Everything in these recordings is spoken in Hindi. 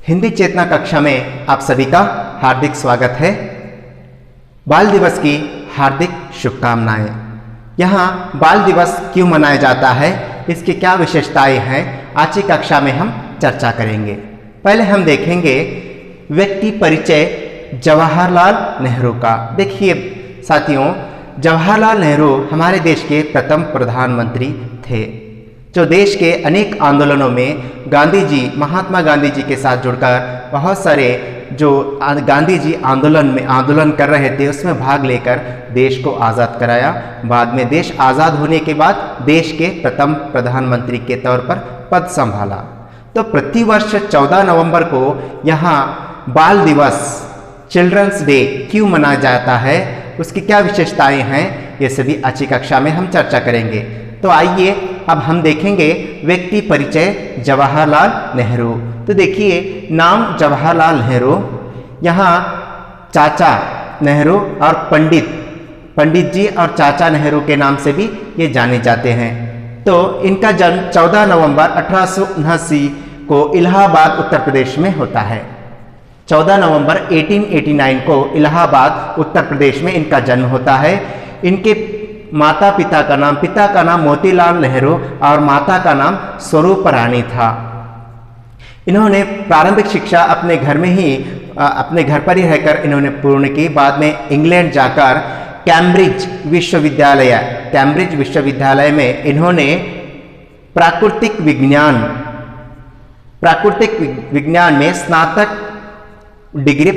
हिंदी चेतना कक्षा में आप सभी का हार्दिक स्वागत है। बाल दिवस की हार्दिक शुभकामनाएं। यहाँ बाल दिवस क्यों मनाया जाता है, इसकी क्या विशेषताएं हैं, आज की कक्षा में हम चर्चा करेंगे। पहले हम देखेंगे व्यक्ति परिचय जवाहरलाल नेहरू का। देखिए साथियों, जवाहरलाल नेहरू हमारे देश के प्रथम प्रधानमंत्री थे, जो देश के अनेक आंदोलनों में गांधी जी, महात्मा गांधी जी के साथ जुड़कर बहुत सारे जो गांधी जी आंदोलन कर रहे थे उसमें भाग लेकर देश को आज़ाद कराया। बाद में देश आज़ाद होने के बाद देश के प्रथम प्रधानमंत्री के तौर पर पद संभाला। तो प्रतिवर्ष 14 नवंबर को यहाँ बाल दिवस, चिल्ड्रंस डे क्यों मनाया जाता है, उसकी क्या विशेषताएं हैं, ये सभी आज की कक्षा में हम चर्चा करेंगे। तो आइए अब हम देखेंगे व्यक्ति परिचय जवाहरलाल नेहरू। तो देखिए नाम जवाहरलाल नेहरू, यहाँ चाचा नेहरू और पंडित जी और चाचा नेहरू के नाम से भी ये जाने जाते हैं। तो इनका जन्म 14 नवंबर 1879 को इलाहाबाद उत्तर प्रदेश में होता है। 14 नवंबर 1889 को इलाहाबाद उत्तर प्रदेश में इनका जन्म होता है। इनके पिता का नाम मोतीलाल नेहरू और माता का नाम स्वरूप रानी था। इन्होंने प्रारंभिक शिक्षा अपने घर पर ही रहकर इन्होंने पूर्ण की। बाद में इंग्लैंड जाकर कैम्ब्रिज विश्वविद्यालय में इन्होंने प्राकृतिक विज्ञान में स्नातक डिग्री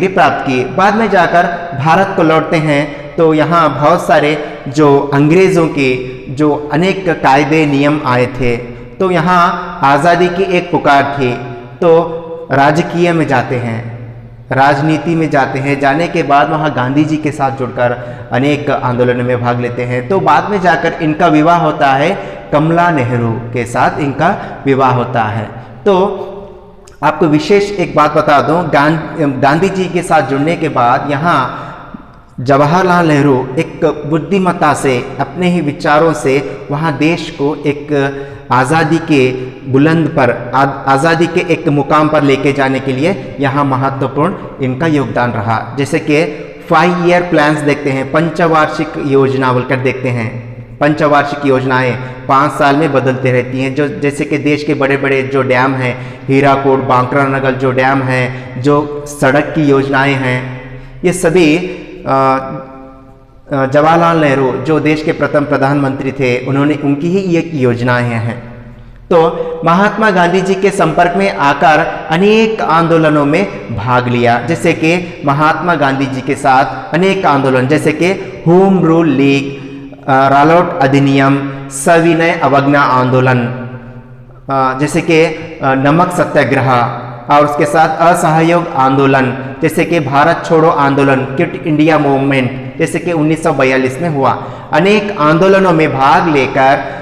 प्राप्त की। बाद में जाकर भारत को लौटते हैं तो यहाँ बहुत सारे जो अंग्रेज़ों के जो अनेक कायदे नियम आए थे, तो यहाँ आज़ादी की एक पुकार थी। तो राजनीति में जाते हैं। जाने के बाद वहाँ गांधी जी के साथ जुड़कर अनेक आंदोलनों में भाग लेते हैं। तो बाद में जाकर इनका विवाह होता है, कमला नेहरू के साथ इनका विवाह होता है। तो आपको विशेष एक बात बता दूं, गांधी जी के साथ जुड़ने के बाद यहाँ जवाहरलाल नेहरू एक बुद्धिमत्ता से, अपने ही विचारों से वहाँ देश को एक आज़ादी के एक मुकाम पर लेके जाने के लिए यहाँ महत्वपूर्ण इनका योगदान रहा। जैसे कि 5 ईयर प्लान्स देखते हैं, पंचवार्षिक योजना बोलकर देखते हैं। पंचवार्षिक योजनाएं 5 साल में बदलते रहती हैं। जो जैसे कि देश के बड़े बड़े जो डैम हैं, हीराकोड, बांक्रा नगर जो डैम हैं, जो सड़क की योजनाएं हैं, ये सभी जवाहरलाल नेहरू जो देश के प्रथम प्रधानमंत्री थे, उनकी ही ये योजनाएं हैं। तो महात्मा गांधी जी के संपर्क में आकर अनेक आंदोलनों में भाग लिया। जैसे कि महात्मा गांधी जी के साथ अनेक आंदोलन, जैसे कि होम रूल लीग, रालोट अधिनियम, सविनय अवज्ञा आंदोलन, जैसे कि नमक सत्याग्रह, और उसके साथ असहयोग आंदोलन, जैसे कि भारत छोड़ो आंदोलन, क्विट इंडिया मूवमेंट, जैसे कि 1942 में हुआ। अनेक आंदोलनों में भाग लेकर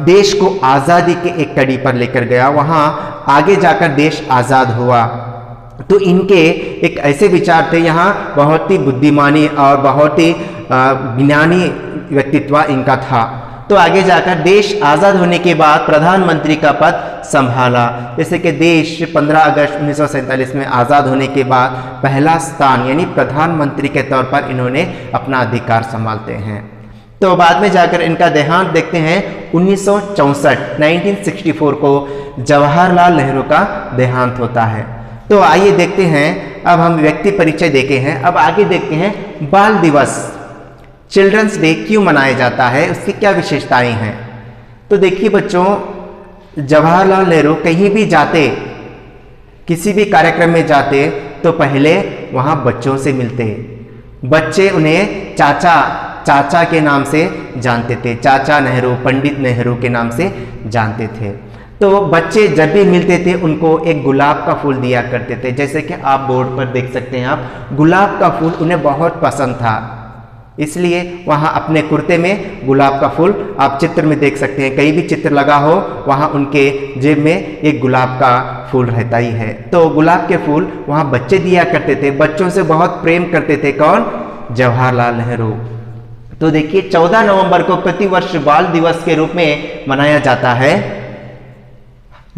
देश को आज़ादी के एक कड़ी पर लेकर गया। वहाँ आगे जाकर देश आज़ाद हुआ। तो इनके एक ऐसे विचार थे, यहाँ बहुत ही बुद्धिमानी और बहुत ही ज्ञानी व्यक्तित्व इनका था। तो आगे जाकर देश आज़ाद होने के बाद प्रधानमंत्री का पद संभाला। जैसे कि देश 15 अगस्त 1947 में आज़ाद होने के बाद पहला स्थान यानी प्रधानमंत्री के तौर पर इन्होंने अपना अधिकार संभालते हैं। तो बाद में जाकर इनका देहांत देखते हैं 1964 को जवाहरलाल नेहरू का देहांत होता है। तो आइए देखते हैं, अब हम व्यक्ति परिचय देखे हैं, अब आगे देखते हैं बाल दिवस, चिल्ड्रंस डे क्यों मनाया जाता है, उसकी क्या विशेषताएं हैं। तो देखिए बच्चों, जवाहरलाल नेहरू कहीं भी जाते, किसी भी कार्यक्रम में जाते, तो पहले वहाँ बच्चों से मिलते। बच्चे उन्हें चाचा के नाम से जानते थे, चाचा नेहरू, पंडित नेहरू के नाम से जानते थे। तो बच्चे जब भी मिलते थे उनको एक गुलाब का फूल दिया करते थे। जैसे कि आप बोर्ड पर देख सकते हैं, आप गुलाब का फूल उन्हें बहुत पसंद था, इसलिए वहाँ अपने कुर्ते में गुलाब का फूल आप चित्र में देख सकते हैं। कहीं भी चित्र लगा हो वहाँ उनके जेब में एक गुलाब का फूल रहता ही है। तो गुलाब के फूल वहाँ बच्चे दिया करते थे, बच्चों से बहुत प्रेम करते थे। कौन? जवाहरलाल नेहरू। तो देखिए 14 नवंबर को प्रतिवर्ष बाल दिवस के रूप में मनाया जाता है।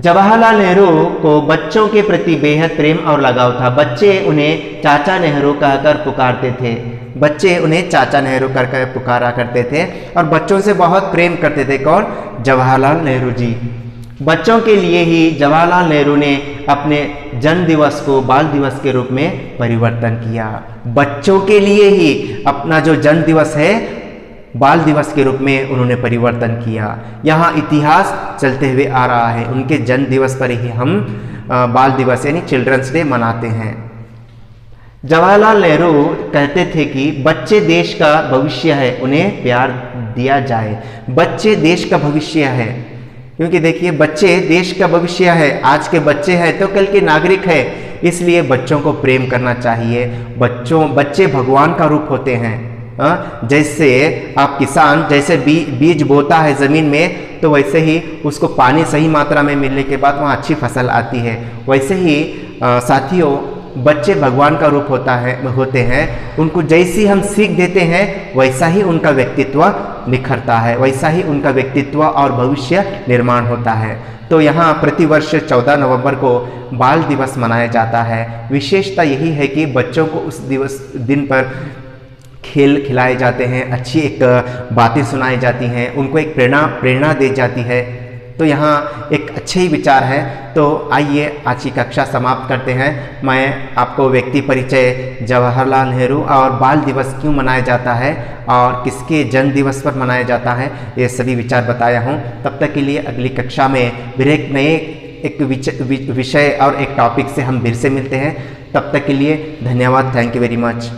जवाहरलाल नेहरू को बच्चों के प्रति बेहद प्रेम और लगाव था। बच्चे उन्हें चाचा नेहरू कहकर पुकारते थे। बच्चे उन्हें चाचा नेहरू कर पुकारा करते थे और बच्चों से बहुत प्रेम करते थे। कौन? जवाहरलाल नेहरू जी। बच्चों के लिए ही जवाहरलाल नेहरू ने अपने जन्म दिवस को बाल दिवस के रूप में परिवर्तन किया। बच्चों के लिए ही अपना जो जन्म दिवस है बाल दिवस के रूप में उन्होंने परिवर्तन किया। यहाँ इतिहास चलते हुए आ रहा है, उनके जन्म दिवस पर ही हम बाल दिवस यानी चिल्ड्रंस डे मनाते हैं। जवाहरलाल नेहरू कहते थे कि बच्चे देश का भविष्य है, उन्हें प्यार दिया जाए। बच्चे देश का भविष्य है, क्योंकि देखिए बच्चे देश का भविष्य है। आज के बच्चे हैं तो कल के नागरिक है, इसलिए बच्चों को प्रेम करना चाहिए। बच्चे भगवान का रूप होते हैं। जैसे आप किसान जैसे बीज बोता है ज़मीन में, तो वैसे ही उसको पानी सही मात्रा में मिलने के बाद वहाँ अच्छी फसल आती है। वैसे ही साथियों, बच्चे भगवान का रूप होते हैं। उनको जैसी हम सीख देते हैं वैसा ही उनका व्यक्तित्व निखरता है, वैसा ही उनका व्यक्तित्व और भविष्य निर्माण होता है। तो यहाँ प्रतिवर्ष 14 नवंबर को बाल दिवस मनाया जाता है। विशेषता यही है कि बच्चों को उस दिन पर खेल खिलाए जाते हैं, अच्छी एक बातें सुनाई जाती हैं, उनको एक प्रेरणा दी जाती है। तो यहाँ एक अच्छे ही विचार है। तो आइए आज की कक्षा समाप्त करते हैं। मैं आपको व्यक्ति परिचय, जवाहरलाल नेहरू और बाल दिवस क्यों मनाया जाता है और किसके जन्म दिवस पर मनाया जाता है, ये सभी विचार बताया हूँ। तब तक के लिए अगली कक्षा में फिर एक नए विषय और एक टॉपिक से हम फिर से मिलते हैं। तब तक के लिए धन्यवाद। Thank you very much.